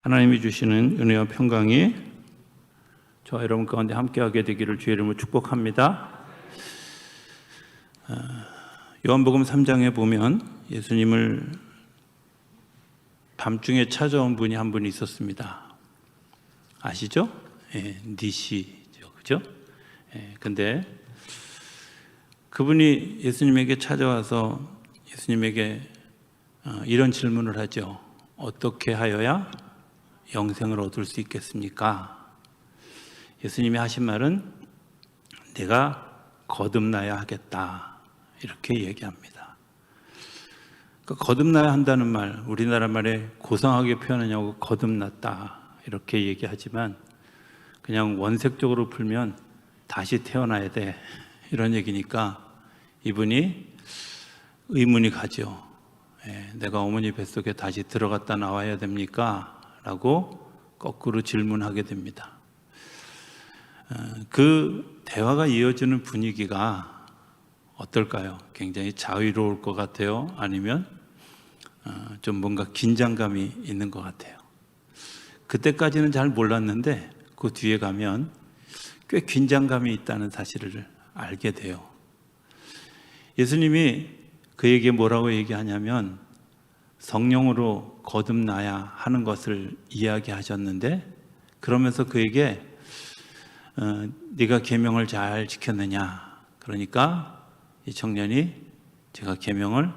하나님이 주시는 은혜와 평강이 저와 여러분 가운데 함께하게 되기를 주의 이름으로 축복합니다. 요한복음 3장에 보면 예수님을 밤중에 찾아온 분이 한 분이 있었습니다. 아시죠? 니시죠, 그죠? 근데 그분이 예수님에게 찾아와서 예수님에게 이런 질문을 하죠. 어떻게 하여야 영생을 얻을 수 있겠습니까? 예수님이 하신 말은 내가 거듭나야 하겠다 이렇게 얘기합니다. 그러니까 거듭나야 한다는 말, 우리나라 말에 고상하게 표현하냐고 거듭났다 이렇게 얘기하지만 그냥 원색적으로 풀면 다시 태어나야 돼 이런 얘기니까 이분이 의문이 가죠. 내가 어머니 뱃속에 다시 들어갔다 나와야 됩니까? 라고 거꾸로 질문하게 됩니다. 그 대화가 이어지는 분위기가 어떨까요? 굉장히 자유로울 것 같아요? 아니면 좀 뭔가 긴장감이 있는 것 같아요? 그때까지는 잘 몰랐는데 그 뒤에 가면 꽤 긴장감이 있다는 사실을 알게 돼요. 예수님이 그에게 뭐라고 얘기하냐면 성령으로 거듭나야 하는 것을 이야기하셨는데 그러면서 그에게 네가 계명을 잘 지켰느냐? 그러니까 이 청년이 제가 계명을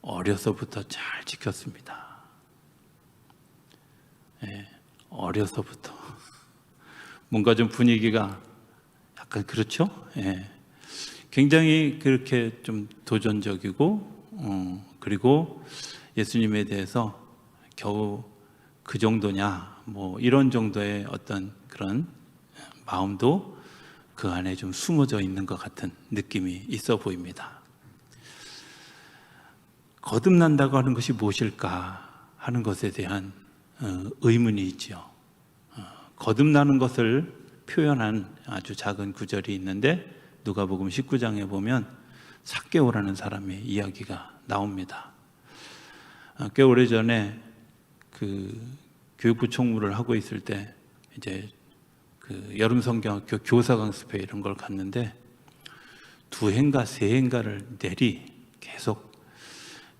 어려서부터 잘 지켰습니다. 어려서부터 뭔가 좀 분위기가 약간 그렇죠? 굉장히 그렇게 좀 도전적이고 그리고 예수님에 대해서 겨우 그 정도냐 뭐 이런 정도의 어떤 그런 마음도 그 안에 좀 숨어져 있는 것 같은 느낌이 있어 보입니다. 거듭난다고 하는 것이 무엇일까 하는 것에 대한 의문이 있죠. 거듭나는 것을 표현한 아주 작은 구절이 있는데 누가복음 19장에 보면 삭개오라는 사람의 이야기가 나옵니다. 꽤 오래전에 그 교육부 총무를 하고 있을 때 이제 그 여름 성경학교 교사 강습회 이런 걸 갔는데 2회인가 3회인가를 내리 계속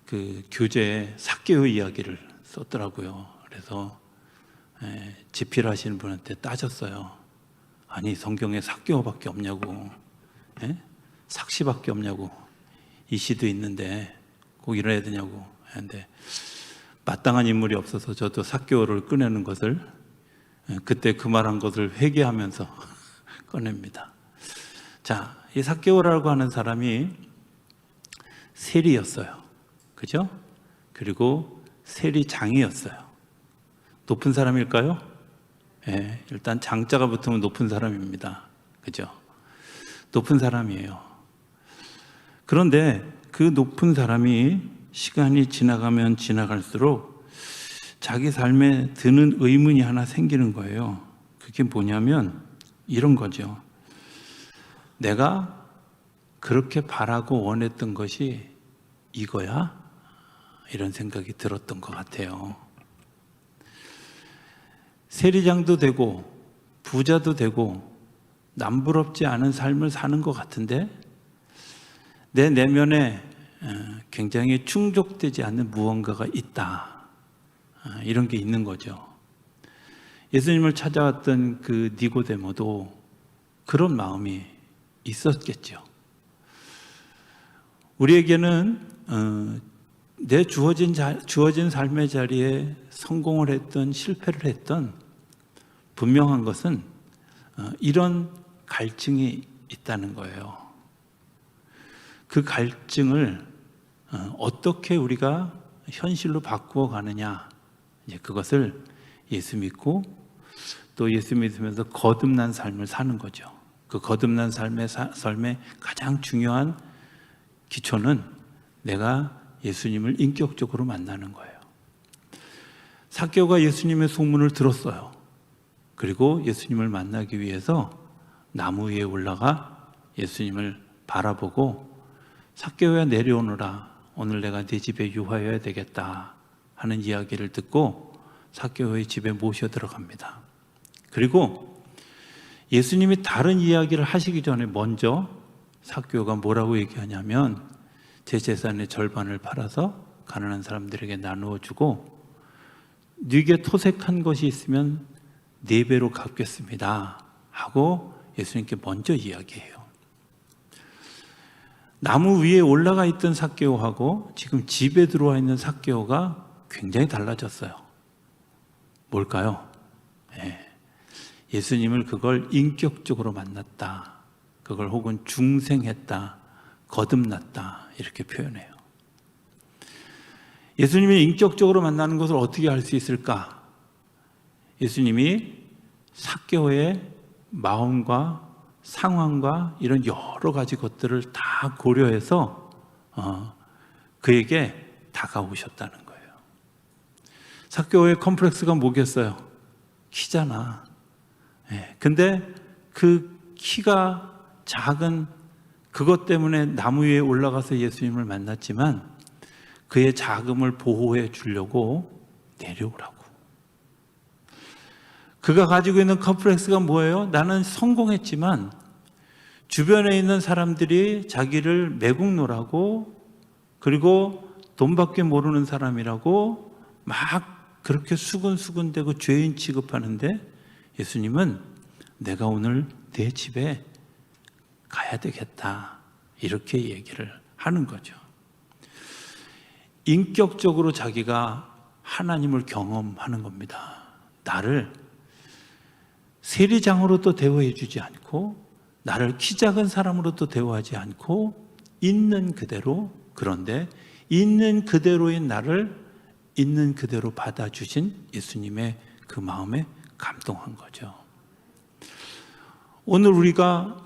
그 교재에 삭개오 이야기를 썼더라고요. 그래서 집필하시는 분한테 따졌어요. 아니 성경에 삭개오밖에 없냐고, 삭시밖에 없냐고, 이시도 있는데 꼭 이래야 되냐고. 근데 마땅한 인물이 없어서 저도 삭개오를 꺼내는 것을 그때 그 말한 것을 회개하면서 꺼냅니다. 자, 이 삭개오라고 하는 사람이 세리였어요. 그죠? 그리고 세리장이었어요. 높은 사람일까요? 일단 장자가 붙으면 높은 사람입니다. 그죠? 높은 사람이에요. 그런데 그 높은 사람이 시간이 지나가면 지나갈수록 자기 삶에 드는 의문이 하나 생기는 거예요. 그게 뭐냐면 이런 거죠. 내가 그렇게 바라고 원했던 것이 이거야? 이런 생각이 들었던 것 같아요. 세리장도 되고 부자도 되고 남부럽지 않은 삶을 사는 것 같은데 내 내면에 굉장히 충족되지 않는 무언가가 있다. 이런 게 있는 거죠. 예수님을 찾아왔던 그 니고데모도 그런 마음이 있었겠죠. 우리에게는 내 주어진 삶의 자리에 성공을 했던 실패를 했던 분명한 것은 이런 갈증이 있다는 거예요. 그 갈증을 어떻게 우리가 현실로 바꾸어 가느냐, 그것을 예수 믿고 또 예수 믿으면서 거듭난 삶을 사는 거죠. 그 거듭난 삶의 가장 중요한 기초는 내가 예수님을 인격적으로 만나는 거예요. 삭개오가 예수님의 소문을 들었어요. 그리고 예수님을 만나기 위해서 나무 위에 올라가 예수님을 바라보고 삭개오야 내려오너라. 오늘 내가 네 집에 유하여야 되겠다 하는 이야기를 듣고 삭개오의 집에 모셔 들어갑니다. 그리고 예수님이 다른 이야기를 하시기 전에 먼저 삭개오가 뭐라고 얘기하냐면 제 재산의 절반을 팔아서 가난한 사람들에게 나누어 주고 네게 토색한 것이 있으면 4배로 갚겠습니다 하고 예수님께 먼저 이야기해요. 나무 위에 올라가 있던 삭개오하고 지금 집에 들어와 있는 삭개오가 굉장히 달라졌어요. 뭘까요? 예수님을 그걸 인격적으로 만났다, 그걸 혹은 중생했다, 거듭났다 이렇게 표현해요. 예수님이 인격적으로 만나는 것을 어떻게 할 수 있을까? 예수님이 삭개오의 마음과 상황과 이런 여러 가지 것들을 다 고려해서 그에게 다가오셨다는 거예요. 삭개오의 컴플렉스가 뭐겠어요? 키잖아. 근데 그 키가 작은 그것 때문에 나무 위에 올라가서 예수님을 만났지만 그의 자금을 보호해 주려고 내려오라고. 그가 가지고 있는 컴플렉스가 뭐예요? 나는 성공했지만 주변에 있는 사람들이 자기를 매국노라고, 그리고 돈밖에 모르는 사람이라고 막 그렇게 수근수근대고 죄인 취급하는데 예수님은 내가 오늘 내 집에 가야 되겠다 이렇게 얘기를 하는 거죠. 인격적으로 자기가 하나님을 경험하는 겁니다. 나를 세리장으로도 대우해 주지 않고 나를 키 작은 사람으로도 대우하지 않고 있는 그대로, 그런데 있는 그대로인 나를 있는 그대로 받아주신 예수님의 그 마음에 감동한 거죠. 오늘 우리가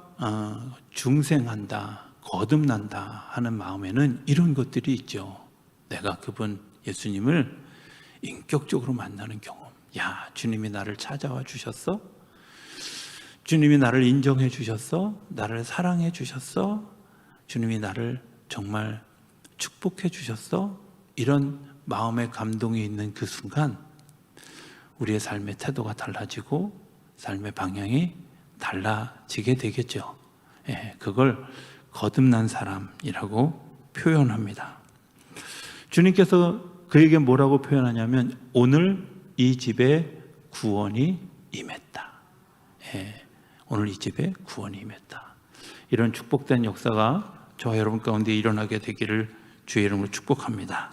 중생한다, 거듭난다 하는 마음에는 이런 것들이 있죠. 내가 그분 예수님을 인격적으로 만나는 경험. 야, 주님이 나를 찾아와 주셨어? 주님이 나를 인정해 주셨어? 나를 사랑해 주셨어? 주님이 나를 정말 축복해 주셨어? 이런 마음의 감동이 있는 그 순간 우리의 삶의 태도가 달라지고 삶의 방향이 달라지게 되겠죠. 그걸 거듭난 사람이라고 표현합니다. 주님께서 그에게 뭐라고 표현하냐면 오늘 이 집에 구원이 임했다. 오늘 이 집에 구원이 임했다. 이런 축복된 역사가 저와 여러분 가운데 일어나게 되기를 주의 이름으로 축복합니다.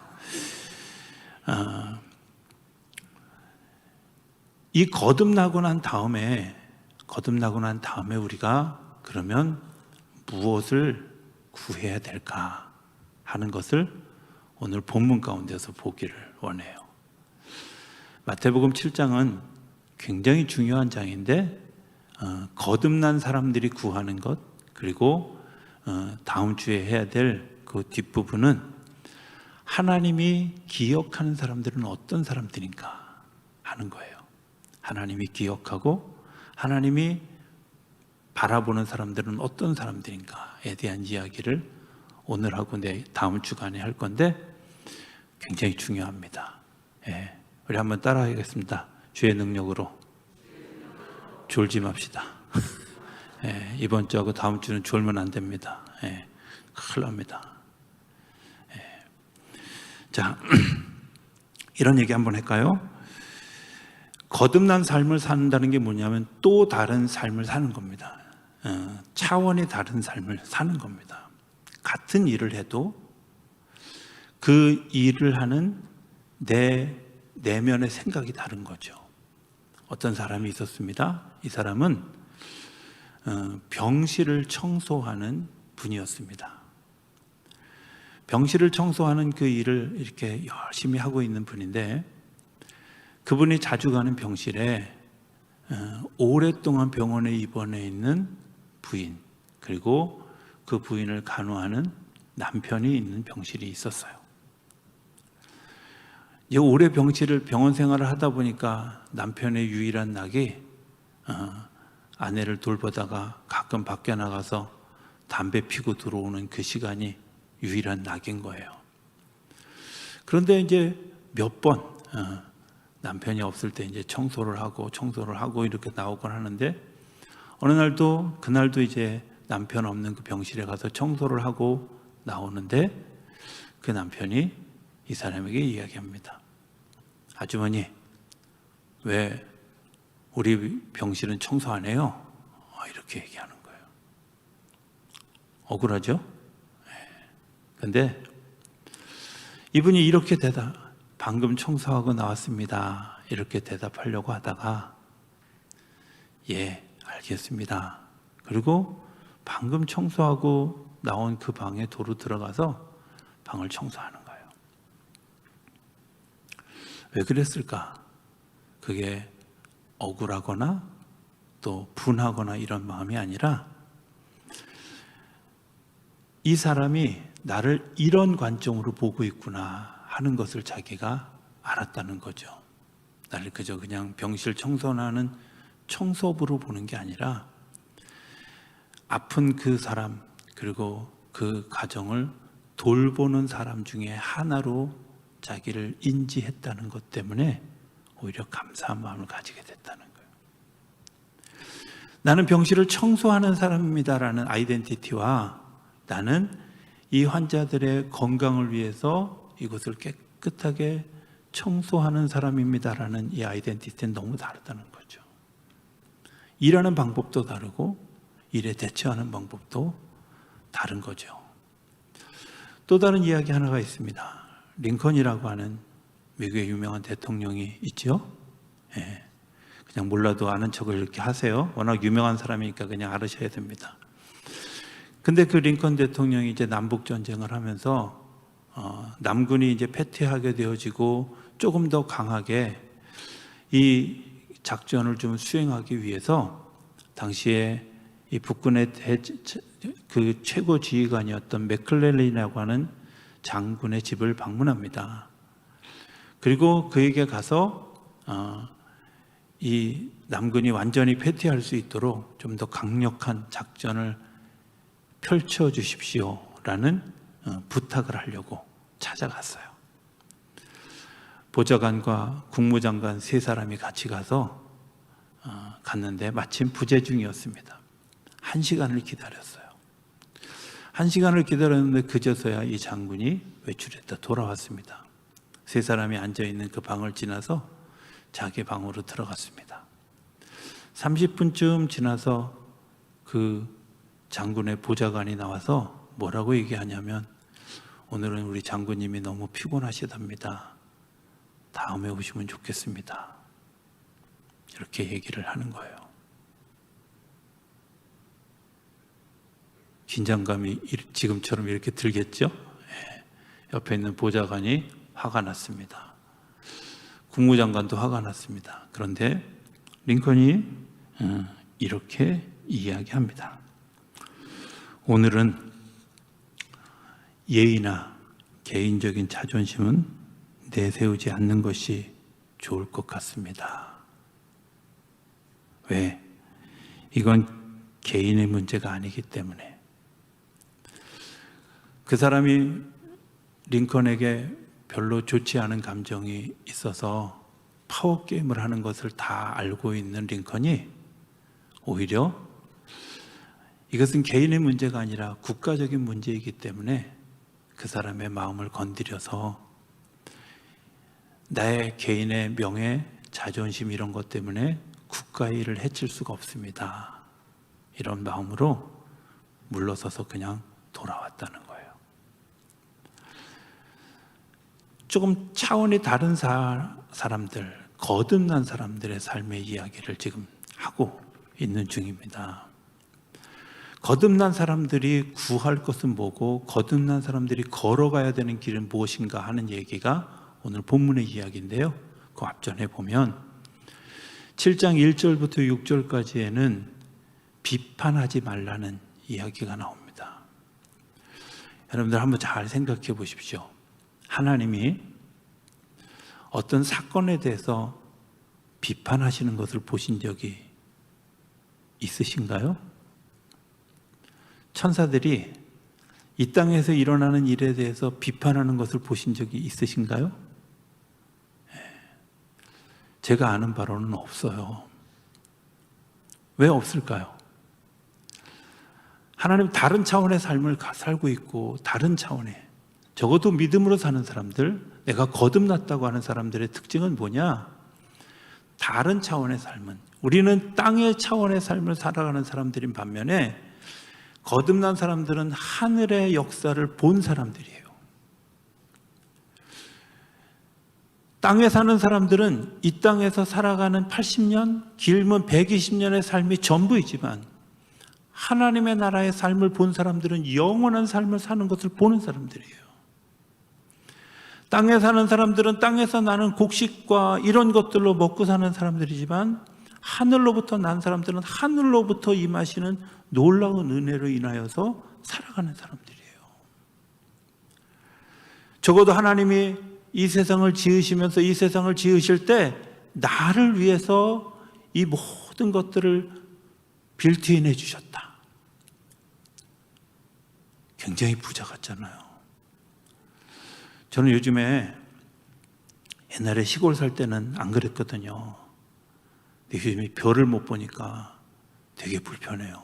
이 거듭나고 난 다음에 우리가 그러면 무엇을 구해야 될까 하는 것을 오늘 본문 가운데서 보기를 원해요. 마태복음 7장은 굉장히 중요한 장인데 거듭난 사람들이 구하는 것, 그리고 다음 주에 해야 될 그 뒷부분은 하나님이 기억하는 사람들은 어떤 사람들인가 하는 거예요. 하나님이 기억하고 하나님이 바라보는 사람들은 어떤 사람들인가에 대한 이야기를 오늘하고 다음 주간에 할 건데 굉장히 중요합니다. 우리 한번 따라하겠습니다. 주의 능력으로 졸지 맙시다. 이번 주하고 다음 주는 졸면 안 됩니다. 큰일 납니다. 자, 이런 얘기 한번 할까요? 거듭난 삶을 산다는 게 뭐냐면 또 다른 삶을 사는 겁니다. 차원이 다른 삶을 사는 겁니다. 같은 일을 해도 그 일을 하는 내 내면의 생각이 다른 거죠. 어떤 사람이 있었습니다. 이 사람은 병실을 청소하는 분이었습니다. 병실을 청소하는 그 일을 이렇게 열심히 하고 있는 분인데 그분이 자주 가는 병실에 오랫동안 병원에 입원해 있는 부인, 그리고 그 부인을 간호하는 남편이 있는 병실이 있었어요. 오래 병원 생활을 하다 보니까 남편의 유일한 낙이 아내를 돌보다가 가끔 밖에 나가서 담배 피고 들어오는 그 시간이 유일한 낙인 거예요. 그런데 이제 몇 번 남편이 없을 때 이제 청소를 하고 이렇게 나오곤 하는데, 어느 날도 그날도 이제 남편 없는 그 병실에 가서 청소를 하고 나오는데, 그 남편이 이 사람에게 이야기합니다. 아주머니, 왜 우리 병실은 청소 안 해요? 이렇게 얘기하는 거예요. 억울하죠? 근데 이분이 이렇게 방금 청소하고 나왔습니다, 이렇게 대답하려고 하다가, 예, 알겠습니다. 그리고 방금 청소하고 나온 그 방에 도로 들어가서 방을 청소하는 거예요. 왜 그랬을까? 그게 억울하거나 또 분하거나 이런 마음이 아니라, 이 사람이 나를 이런 관점으로 보고 있구나 하는 것을 자기가 알았다는 거죠. 나를 그저 그냥 병실 청소하는 청소부로 보는 게 아니라, 아픈 그 사람 그리고 그 가정을 돌보는 사람 중에 하나로 자기를 인지했다는 것 때문에 오히려 감사한 마음을 가지게 됐다는 거예요. 나는 병실을 청소하는 사람입니다라는 아이덴티티와, 나는 이 환자들의 건강을 위해서 이곳을 깨끗하게 청소하는 사람입니다라는 이 아이덴티티는 너무 다르다는 거죠. 일하는 방법도 다르고 일에 대처하는 방법도 다른 거죠. 또 다른 이야기 하나가 있습니다. 링컨이라고 하는 미국의 유명한 대통령이 있죠. 예. 그냥 몰라도 아는 척을 이렇게 하세요. 워낙 유명한 사람이니까 그냥 알으셔야 됩니다. 근데 그 링컨 대통령이 이제 남북 전쟁을 하면서 남군이 이제 패퇴하게 되어지고 조금 더 강하게 이 작전을 좀 수행하기 위해서 당시에 이 북군의 그 최고 지휘관이었던 맥클렐린이라고 하는 장군의 집을 방문합니다. 그리고 그에게 가서 이 남군이 완전히 패퇴할 수 있도록 좀 더 강력한 작전을 펼쳐 주십시오라는 부탁을 하려고 찾아갔어요. 보좌관과 국무장관 세 사람이 같이 가서 갔는데 마침 부재 중이었습니다. 1시간을 기다렸어요. 1시간을 기다렸는데 그제서야 이 장군이 외출했다 돌아왔습니다. 세 사람이 앉아있는 그 방을 지나서 자기 방으로 들어갔습니다. 30분쯤 지나서 그 장군의 보좌관이 나와서 뭐라고 얘기하냐면, 오늘은 우리 장군님이 너무 피곤하시답니다. 다음에 오시면 좋겠습니다. 이렇게 얘기를 하는 거예요. 긴장감이 지금처럼 이렇게 들겠죠? 옆에 있는 보좌관이 화가 났습니다. 국무장관도 화가 났습니다. 그런데 링컨이 이렇게 이야기합니다. 오늘은 예의나 개인적인 자존심은 내세우지 않는 것이 좋을 것 같습니다. 왜? 이건 개인의 문제가 아니기 때문에. 그 사람이 링컨에게 별로 좋지 않은 감정이 있어서 파워게임을 하는 것을 다 알고 있는 링컨이 오히려 이것은 개인의 문제가 아니라 국가적인 문제이기 때문에 그 사람의 마음을 건드려서 나의 개인의 명예, 자존심 이런 것 때문에 국가의 일을 해칠 수가 없습니다. 이런 마음으로 물러서서 그냥 돌아왔다는 거예요. 조금 차원이 다른 사람들, 거듭난 사람들의 삶의 이야기를 지금 하고 있는 중입니다. 거듭난 사람들이 구할 것은 뭐고, 거듭난 사람들이 걸어가야 되는 길은 무엇인가 하는 얘기가 오늘 본문의 이야기인데요. 그 앞전에 보면 7장 1절부터 6절까지에는 비판하지 말라는 이야기가 나옵니다. 여러분들 한번 잘 생각해 보십시오. 하나님이 어떤 사건에 대해서 비판하시는 것을 보신 적이 있으신가요? 천사들이 이 땅에서 일어나는 일에 대해서 비판하는 것을 보신 적이 있으신가요? 제가 아는 바로는 없어요. 왜 없을까요? 하나님 다른 차원의 삶을 살고 있고, 다른 차원의, 적어도 믿음으로 사는 사람들, 내가 거듭났다고 하는 사람들의 특징은 뭐냐? 다른 차원의 삶은, 우리는 땅의 차원의 삶을 살아가는 사람들인 반면에 거듭난 사람들은 하늘의 역사를 본 사람들이에요. 땅에 사는 사람들은 이 땅에서 살아가는 80년, 길면 120년의 삶이 전부이지만, 하나님의 나라의 삶을 본 사람들은 영원한 삶을 사는 것을 보는 사람들이에요. 땅에 사는 사람들은 땅에서 나는 곡식과 이런 것들로 먹고 사는 사람들이지만, 하늘로부터 난 사람들은 하늘로부터 임하시는 놀라운 은혜로 인하여서 살아가는 사람들이에요. 적어도 하나님이 이 세상을 지으시면서 이 세상을 지으실 때 나를 위해서 이 모든 것들을 빌트인해 주셨다. 굉장히 부자 같잖아요. 저는 요즘에, 옛날에 시골 살 때는 안 그랬거든요. 근데 요즘에 별을 못 보니까 되게 불편해요.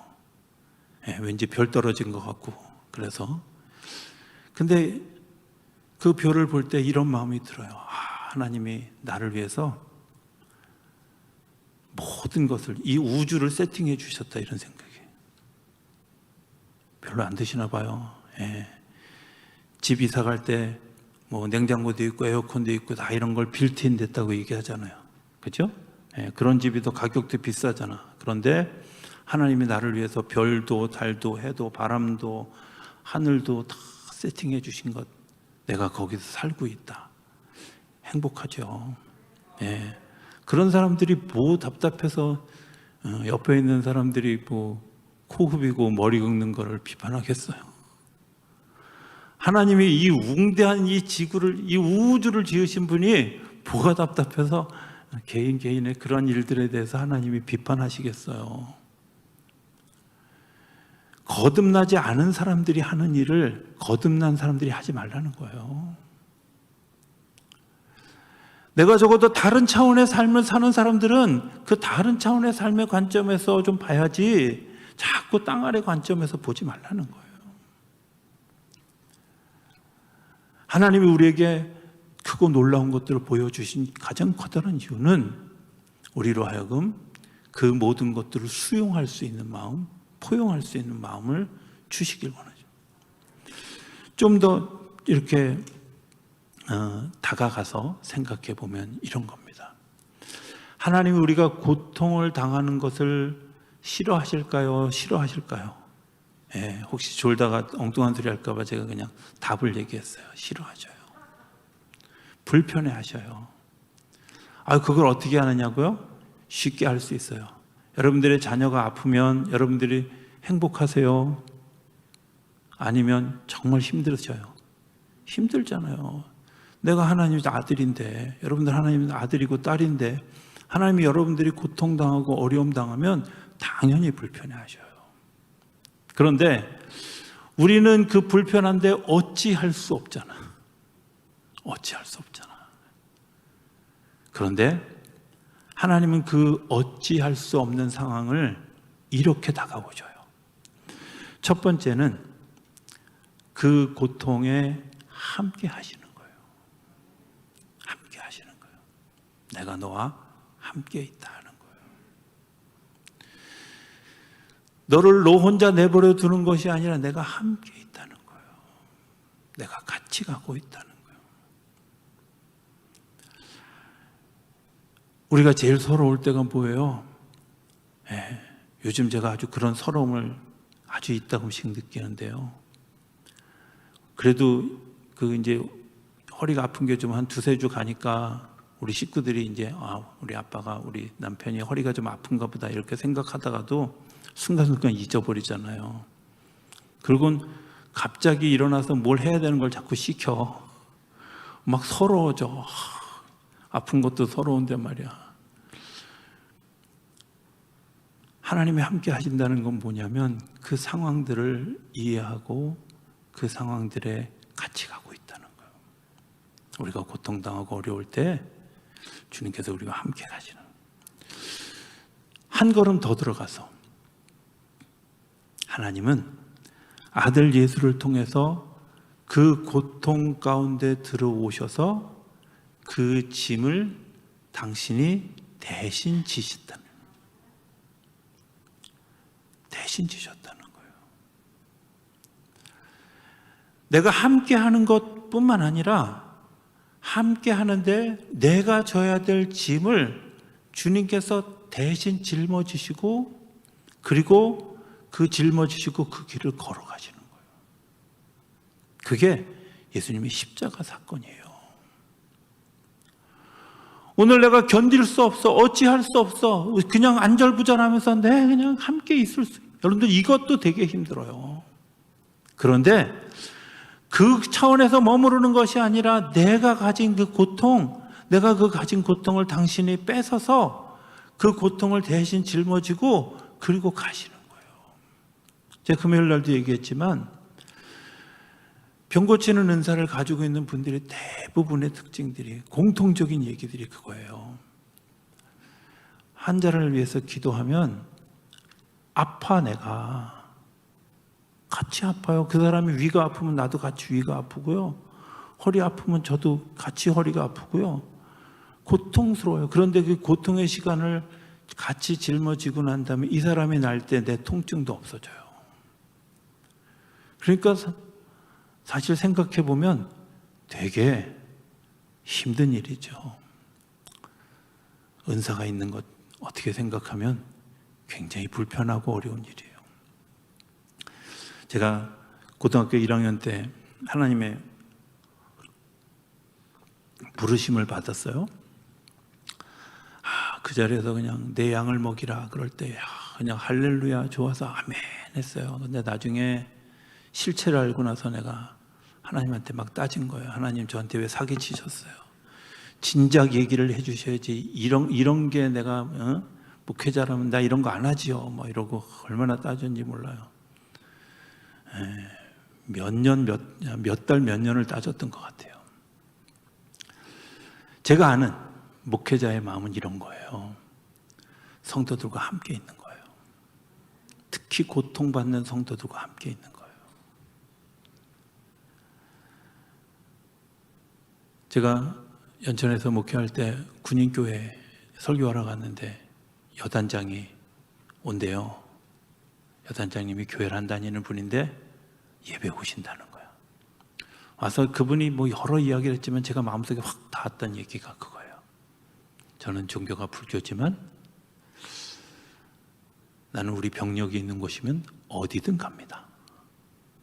왠지 별 떨어진 것 같고. 그래서 근데 그 별을 볼 때 이런 마음이 들어요. 하나님이 나를 위해서 모든 것을, 이 우주를 세팅해 주셨다, 이런 생각이. 별로 안 드시나 봐요. 집 이사 갈 때 뭐 냉장고도 있고 에어컨도 있고 다 이런 걸 빌트인 됐다고 얘기하잖아요. 그렇죠? 그런 집이 더 가격도 비싸잖아. 그런데 하나님이 나를 위해서 별도 달도 해도 바람도 하늘도 다 세팅해 주신 것, 내가 거기서 살고 있다. 행복하죠. 그런 사람들이 뭐 답답해서 옆에 있는 사람들이 뭐 코 후비고 머리 긁는 거를 비판하겠어요. 하나님이 이 웅대한 이 지구를, 이 우주를 지으신 분이 뭐가 답답해서 개인의 그런 일들에 대해서 하나님이 비판하시겠어요. 거듭나지 않은 사람들이 하는 일을 거듭난 사람들이 하지 말라는 거예요. 내가 적어도 다른 차원의 삶을 사는 사람들은 그 다른 차원의 삶의 관점에서 좀 봐야지, 자꾸 땅 아래 관점에서 보지 말라는 거예요. 하나님이 우리에게 크고 놀라운 것들을 보여주신 가장 커다란 이유는 우리로 하여금 그 모든 것들을 수용할 수 있는 마음, 포용할 수 있는 마음을 주시길 원하죠. 좀 더 이렇게 다가가서 생각해 보면 이런 겁니다. 하나님이 우리가 고통을 당하는 것을 싫어하실까요? 싫어하실까요? 혹시 졸다가 엉뚱한 소리 할까 봐 제가 그냥 답을 얘기했어요. 싫어하셔요. 불편해 하셔요. 그걸 어떻게 하느냐고요? 쉽게 할 수 있어요. 여러분들의 자녀가 아프면 여러분들이 행복하세요? 아니면 정말 힘들으셔요? 힘들잖아요. 내가 하나님의 아들인데, 여러분들 하나님의 아들이고 딸인데, 하나님이 여러분들이 고통당하고 어려움 당하면 당연히 불편해 하셔요. 그런데 우리는 그 불편한데 어찌할 수 없잖아. 어찌할 수 없잖아. 그런데 하나님은 그 어찌할 수 없는 상황을 이렇게 다가오셔요. 첫 번째는 그 고통에 함께 하시는 거예요. 함께 하시는 거예요. 내가 너와 함께 있다 하는 거예요. 너를 너 혼자 내버려 두는 것이 아니라 내가 함께 있다는 거예요. 내가 같이 가고 있다는 거예요. 우리가 제일 서러울 때가 뭐예요? 요즘 제가 아주 그런 서러움을 아주 이따금씩 느끼는데요. 그래도 이제 허리가 아픈 게 좀 한 두세 주 가니까 우리 식구들이 이제 우리 아빠가, 우리 남편이 허리가 좀 아픈가 보다 이렇게 생각하다가도 순간순간 잊어버리잖아요. 그리고 갑자기 일어나서 뭘 해야 되는 걸 자꾸 시켜. 막 서러워져. 아픈 것도 서러운데 말이야. 하나님이 함께 하신다는 건 뭐냐면 그 상황들을 이해하고 그 상황들에 같이 가고 있다는 거예요. 우리가 고통당하고 어려울 때 주님께서 우리와 함께 가시는, 한 걸음 더 들어가서 하나님은 아들 예수를 통해서 그 고통 가운데 들어오셔서 그 짐을 당신이 대신 지셨다는, 대신 지셨다는 거예요. 내가 함께 하는 것뿐만 아니라 함께 하는데 내가 져야 될 짐을 주님께서 대신 짊어지시고, 그리고 그 짊어지시고 그 길을 걸어가시는 거예요. 그게 예수님의 십자가 사건이에요. 오늘 내가 견딜 수 없어, 어찌할 수 없어, 그냥 안절부절하면서 내 그냥 함께 있을 수, 여러분들 이것도 되게 힘들어요. 그런데 그 차원에서 머무르는 것이 아니라 내가 가진 그 고통, 내가 그 가진 고통을 당신이 뺏어서 그 고통을 대신 짊어지고 그리고 가시는 거예요. 제가 금요일 날도 얘기했지만 병 고치는 은사를 가지고 있는 분들의 대부분의 특징들이, 공통적인 얘기들이 그거예요. 환자를 위해서 기도하면 아파, 내가 같이 아파요. 그 사람이 위가 아프면 나도 같이 위가 아프고요, 허리 아프면 저도 같이 허리가 아프고요, 고통스러워요. 그런데 그 고통의 시간을 같이 짊어지고 난 다음에 이 사람이 날 때 내 통증도 없어져요. 그러니까 사실 생각해 보면 되게 힘든 일이죠. 은사가 있는 것 어떻게 생각하면 굉장히 불편하고 어려운 일이에요. 제가 고등학교 1학년 때 하나님의 부르심을 받았어요. 그 자리에서 그냥 내 양을 먹이라 그럴 때 그냥 할렐루야 좋아서 아멘 했어요. 근데 나중에 실체를 알고 나서 내가 하나님한테 막 따진 거예요. 하나님, 저한테 왜 사기치셨어요? 진작 얘기를 해주셔야지. 이런 게 내가 목회자라면 나 이런 거 안 하지요. 뭐 이러고 얼마나 따졌는지 몰라요. 몇 달 몇 년을 따졌던 것 같아요. 제가 아는 목회자의 마음은 이런 거예요. 성도들과 함께 있는 거예요. 특히 고통받는 성도들과 함께 있는 거예요. 제가 연천에서 목회할 때 군인교회 설교하러 갔는데 여단장이 온대요. 여단장님이 교회를 안 다니는 분인데 예배 오신다는 거야. 와서 그분이 뭐 여러 이야기를 했지만 제가 마음속에 확 닿았던 얘기가 그거예요. 저는 종교가 불교지만 나는 우리 병력이 있는 곳이면 어디든 갑니다.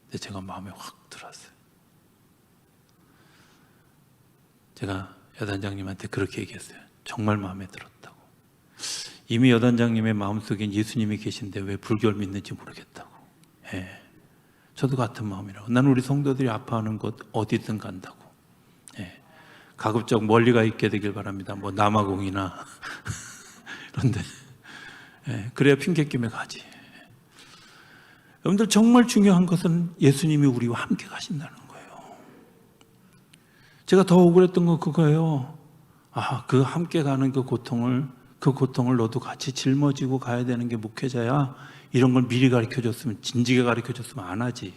근데 제가 마음에 확 들었어요. 제가 여단장님한테 그렇게 얘기했어요. 정말 마음에 들었다고. 이미 여단장님의 마음속엔 예수님이 계신데 왜 불교를 믿는지 모르겠다고. 저도 같은 마음이라고. 나는 우리 성도들이 아파하는 곳 어디든 간다고. 가급적 멀리 가 있게 되길 바랍니다. 뭐 남아공이나 그런데 그래야 핑계 끼며 가지. 여러분들 정말 중요한 것은 예수님이 우리와 함께 가신다는 거예요. 제가 더 억울했던 건 그거예요. 그 함께 가는 그 고통을 너도 같이 짊어지고 가야 되는 게 목회자야. 이런 걸 미리 가르쳐줬으면, 진지하게 가르쳐줬으면 안 하지.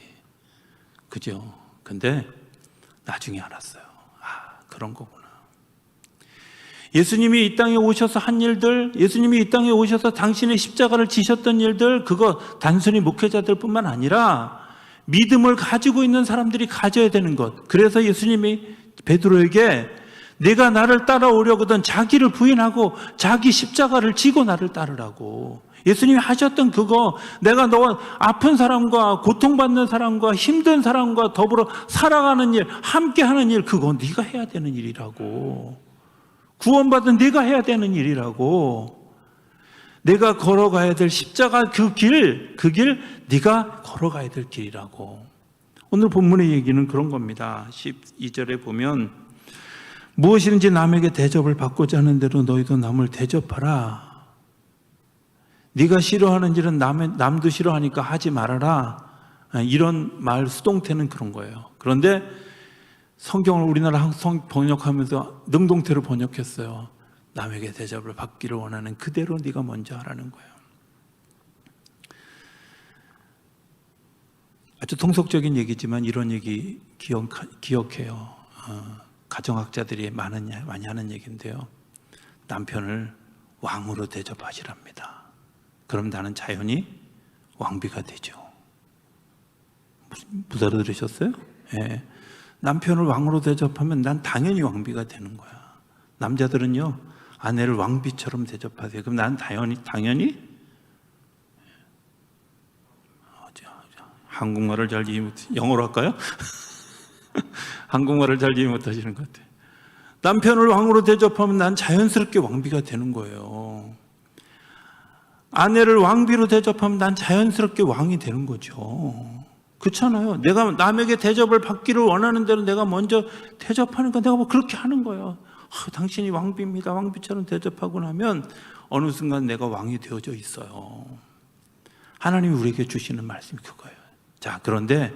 그죠? 근데 나중에 알았어요. 그런 거구나. 예수님이 이 땅에 오셔서 한 일들, 예수님이 이 땅에 오셔서 당신의 십자가를 지셨던 일들, 그거 단순히 목회자들뿐만 아니라 믿음을 가지고 있는 사람들이 가져야 되는 것. 그래서 예수님이 베드로에게 네가 나를 따라오려거든 자기를 부인하고 자기 십자가를 지고 나를 따르라고. 예수님이 하셨던 그거, 내가 너와 아픈 사람과 고통받는 사람과 힘든 사람과 더불어 살아가는 일, 함께하는 일, 그거 네가 해야 되는 일이라고. 구원받은 네가 해야 되는 일이라고. 내가 걸어가야 될 십자가 그 길 네가 걸어가야 될 길이라고. 오늘 본문의 얘기는 그런 겁니다. 12절에 보면 무엇이든지 남에게 대접을 받고자 하는 대로 너희도 남을 대접하라. 네가 싫어하는 일은 남도 싫어하니까 하지 말아라. 이런 말 수동태는 그런 거예요. 그런데 성경을 우리나라 번역하면서 능동태로 번역했어요. 남에게 대접을 받기를 원하는 그대로 네가 먼저 하라는 거예요. 아주 통속적인 얘기지만 이런 얘기 기억해요. 가정학자들이 많이 하는 얘기인데요. 남편을 왕으로 대접하시랍니다. 그럼 나는 자연히 왕비가 되죠. 못 알아들으셨어요? 예. 남편을 왕으로 대접하면 난 당연히 왕비가 되는 거야. 남자들은요, 아내를 왕비처럼 대접하세요. 그럼 난 당연히 한국말을 잘 이해 못해. 영어로 할까요? 한국말을 잘 이해 못하시는 것 같아요. 남편을 왕으로 대접하면 난 자연스럽게 왕비가 되는 거예요. 아내를 왕비로 대접하면 난 자연스럽게 왕이 되는 거죠. 그렇잖아요. 내가 남에게 대접을 받기를 원하는 대로 내가 먼저 대접하니까 내가 뭐 그렇게 하는 거예요. 당신이 왕비입니다. 왕비처럼 대접하고 나면 어느 순간 내가 왕이 되어져 있어요. 하나님이 우리에게 주시는 말씀이 그거예요. 자, 그런데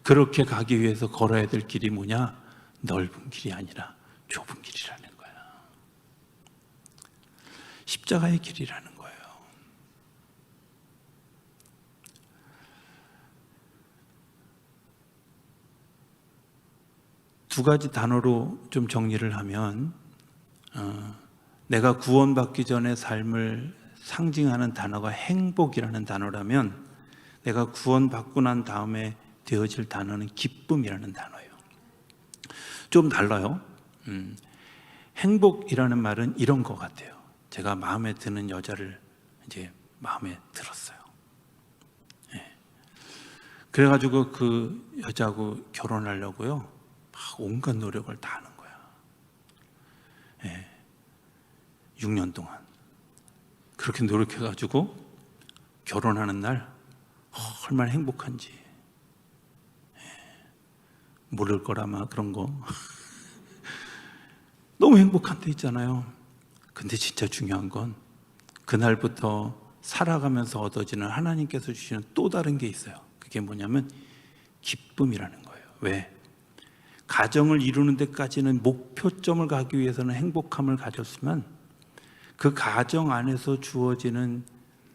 그렇게 가기 위해서 걸어야 될 길이 뭐냐? 넓은 길이 아니라 좁은 길이라는 거야. 십자가의 길이라는 거예요. 두 가지 단어로 좀 정리를 하면, 내가 구원받기 전의 삶을 상징하는 단어가 행복이라는 단어라면, 내가 구원받고 난 다음에 되어질 단어는 기쁨이라는 단어예요. 좀 달라요. 행복이라는 말은 이런 것 같아요. 제가 마음에 드는 여자를 이제 마음에 들었어요. 네. 그래가지고 그 여자하고 결혼하려고요, 막 온갖 노력을 다 하는 거야. 네. 6년 동안 그렇게 노력해가지고 결혼하는 날 얼마나 행복한지 모를 거라마 그런 거 너무 행복한 데 있잖아요. 근데 진짜 중요한 건 그날부터 살아가면서 얻어지는 하나님께서 주시는 또 다른 게 있어요. 그게 뭐냐면 기쁨이라는 거예요. 왜? 가정을 이루는 데까지는 목표점을 가기 위해서는 행복함을 가졌으면 그 가정 안에서 주어지는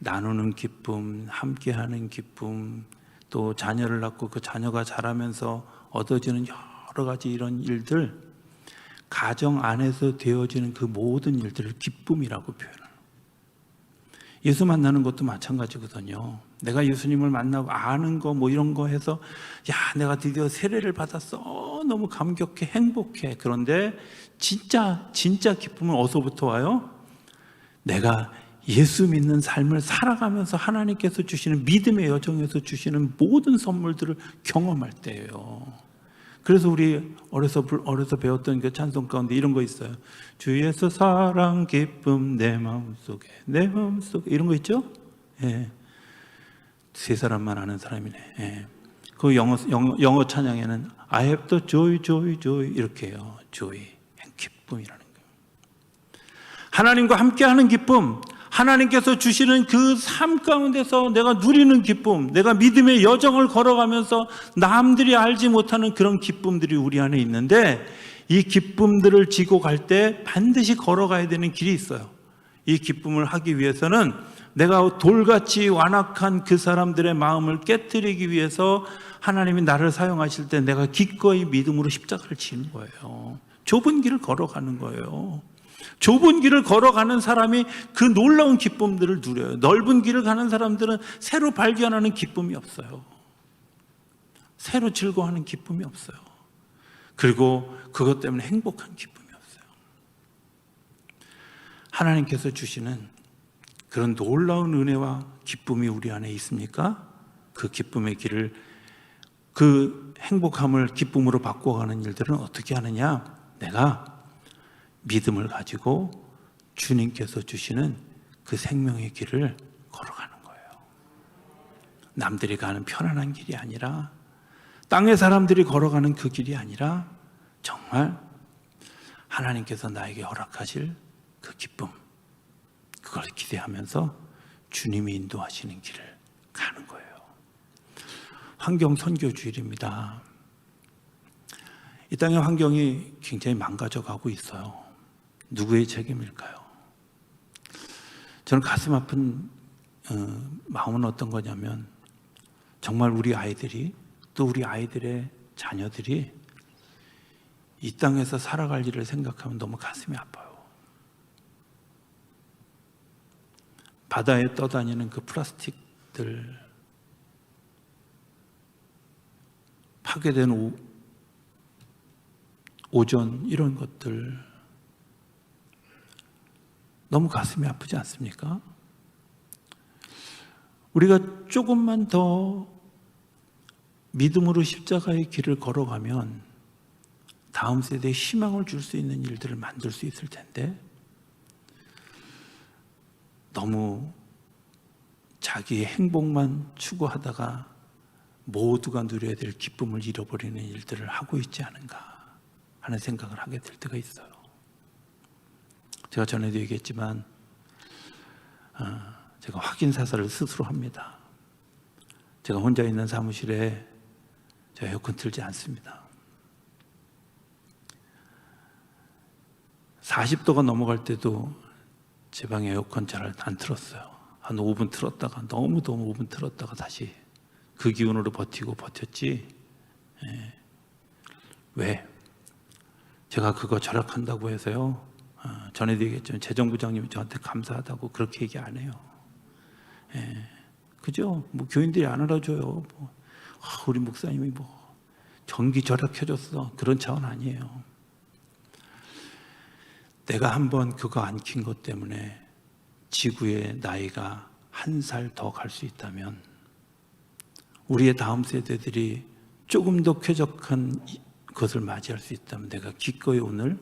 나누는 기쁨, 함께하는 기쁨, 또 자녀를 낳고 그 자녀가 자라면서 얻어지는 여러 가지 이런 일들, 가정 안에서 되어지는 그 모든 일들을 기쁨이라고 표현해요. 예수 만나는 것도 마찬가지거든요. 내가 예수님을 만나고 아는 거 뭐 이런 거 해서 야, 내가 드디어 세례를 받았어. 너무 감격해, 행복해. 그런데 진짜 기쁨은 어디서부터 와요? 내가 예수 믿는 삶을 살아가면서 하나님께서 주시는 믿음의 여정에서 주시는 모든 선물들을 경험할 때예요. 그래서 우리 어려서 배웠던 그 찬송 가운데 이런 거 있어요. 주 예수 사랑 기쁨 내 마음속에 이런 거 있죠? 예. 세 사람만 아는 사람이네. 예. 그 영어 찬양에는 I have the joy 이렇게 해요. joy, 기쁨이라는 거예요. 하나님과 함께하는 기쁨, 하나님께서 주시는 그 삶 가운데서 내가 누리는 기쁨, 내가 믿음의 여정을 걸어가면서 남들이 알지 못하는 그런 기쁨들이 우리 안에 있는데, 이 기쁨들을 지고 갈 때 반드시 걸어가야 되는 길이 있어요. 이 기쁨을 하기 위해서는 내가 돌같이 완악한 그 사람들의 마음을 깨뜨리기 위해서 하나님이 나를 사용하실 때 내가 기꺼이 믿음으로 십자가를 지는 거예요. 좁은 길을 걸어가는 거예요. 좁은 길을 걸어가는 사람이 그 놀라운 기쁨들을 누려요. 넓은 길을 가는 사람들은 새로 발견하는 기쁨이 없어요. 새로 즐거워하는 기쁨이 없어요. 그리고 그것 때문에 행복한 기쁨이 없어요. 하나님께서 주시는 그런 놀라운 은혜와 기쁨이 우리 안에 있습니까? 그 기쁨의 길을, 그 행복함을 기쁨으로 바꿔가는 일들은 어떻게 하느냐? 내가 믿음을 가지고 주님께서 주시는 그 생명의 길을 걸어가는 거예요. 남들이 가는 편안한 길이 아니라, 땅의 사람들이 걸어가는 그 길이 아니라, 정말 하나님께서 나에게 허락하실 그 기쁨, 그걸 기대하면서 주님이 인도하시는 길을 가는 거예요. 환경 선교주일입니다. 이 땅의 환경이 굉장히 망가져 가고 있어요. 누구의 책임일까요? 저는 가슴 아픈 마음은 어떤 거냐면 정말 우리 아이들이 또 우리 아이들의 자녀들이 이 땅에서 살아갈 일을 생각하면 너무 가슴이 아파요. 바다에 떠다니는 그 플라스틱들, 파괴된 오존 이런 것들 너무 가슴이 아프지 않습니까? 우리가 조금만 더 믿음으로 십자가의 길을 걸어가면 다음 세대에 희망을 줄 수 있는 일들을 만들 수 있을 텐데 너무 자기의 행복만 추구하다가 모두가 누려야 될 기쁨을 잃어버리는 일들을 하고 있지 않은가 하는 생각을 하게 될 때가 있어요. 제가 전에도 얘기했지만 제가 확인 사살을 스스로 합니다. 제가 혼자 있는 사무실에 제가 에어컨 틀지 않습니다. 40도가 넘어갈 때도 제 방에 에어컨 잘 안 틀었어요. 한 5분 틀었다가 너무 5분 틀었다가 다시 그 기운으로 버텼지. 왜? 제가 그거 절약한다고 해서요. 전에도 얘기했지만 재정부장님이 저한테 감사하다고 그렇게 얘기 안 해요. 그죠? 뭐 교인들이 안 알아줘요. 우리 목사님이 전기 절약해줬어. 그런 차원 아니에요. 내가 한번 그거 안 킨 것 때문에 지구의 나이가 한 살 더 갈 수 있다면 우리의 다음 세대들이 조금 더 쾌적한 것을 맞이할 수 있다면 내가 기꺼이 오늘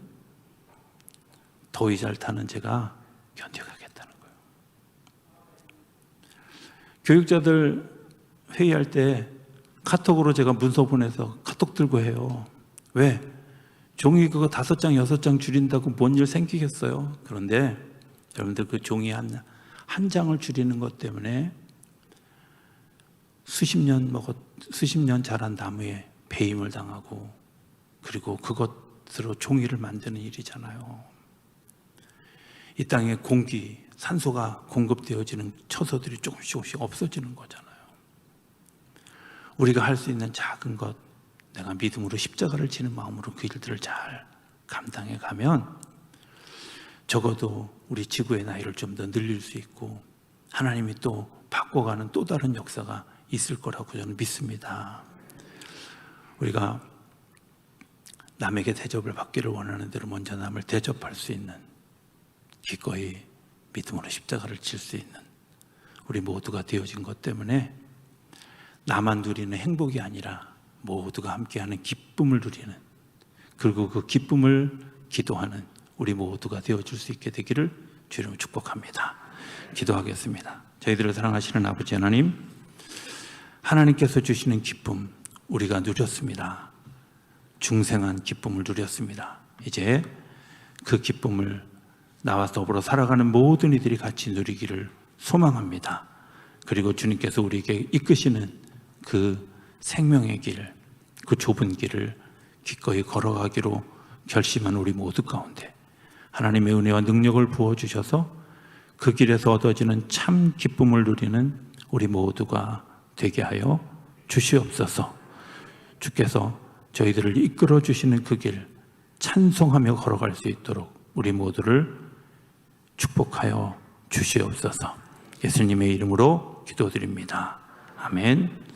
더위 잘 타는 제가 견뎌가겠다는 거예요. 교육자들 회의할 때 카톡으로 제가 문서 보내서 카톡 들고 해요. 왜? 종이 그거 5장, 6장 줄인다고 뭔 일 생기겠어요? 그런데 여러분들 그 종이 한 장을 줄이는 것 때문에 수십 년 자란 나무에 배임을 당하고 그리고 그것으로 종이를 만드는 일이잖아요. 이 땅에 공기, 산소가 공급되어지는 처소들이 조금씩 없어지는 거잖아요. 우리가 할 수 있는 작은 것, 내가 믿음으로 십자가를 지는 마음으로 그 일들을 잘 감당해 가면 적어도 우리 지구의 나이를 좀 더 늘릴 수 있고 하나님이 또 바꿔가는 또 다른 역사가 있을 거라고 저는 믿습니다. 우리가 남에게 대접을 받기를 원하는 대로 먼저 남을 대접할 수 있는 기꺼이 믿음으로 십자가를 질 수 있는 우리 모두가 되어진 것 때문에 나만 누리는 행복이 아니라 모두가 함께하는 기쁨을 누리는 그리고 그 기쁨을 기도하는 우리 모두가 되어줄 수 있게 되기를 주님으로 축복합니다. 기도하겠습니다. 저희들을 사랑하시는 아버지 하나님, 하나님께서 주시는 기쁨 우리가 누렸습니다. 중생한 기쁨을 누렸습니다. 이제 그 기쁨을 나와 더불어 살아가는 모든 이들이 같이 누리기를 소망합니다. 그리고 주님께서 우리에게 이끄시는 그 생명의 길, 그 좁은 길을 기꺼이 걸어가기로 결심한 우리 모두 가운데 하나님의 은혜와 능력을 부어주셔서 그 길에서 얻어지는 참 기쁨을 누리는 우리 모두가 되게 하여 주시옵소서. 주께서 저희들을 이끌어 주시는 그 길 찬송하며 걸어갈 수 있도록 우리 모두를 축복하여 주시옵소서. 예수님의 이름으로 기도드립니다. 아멘.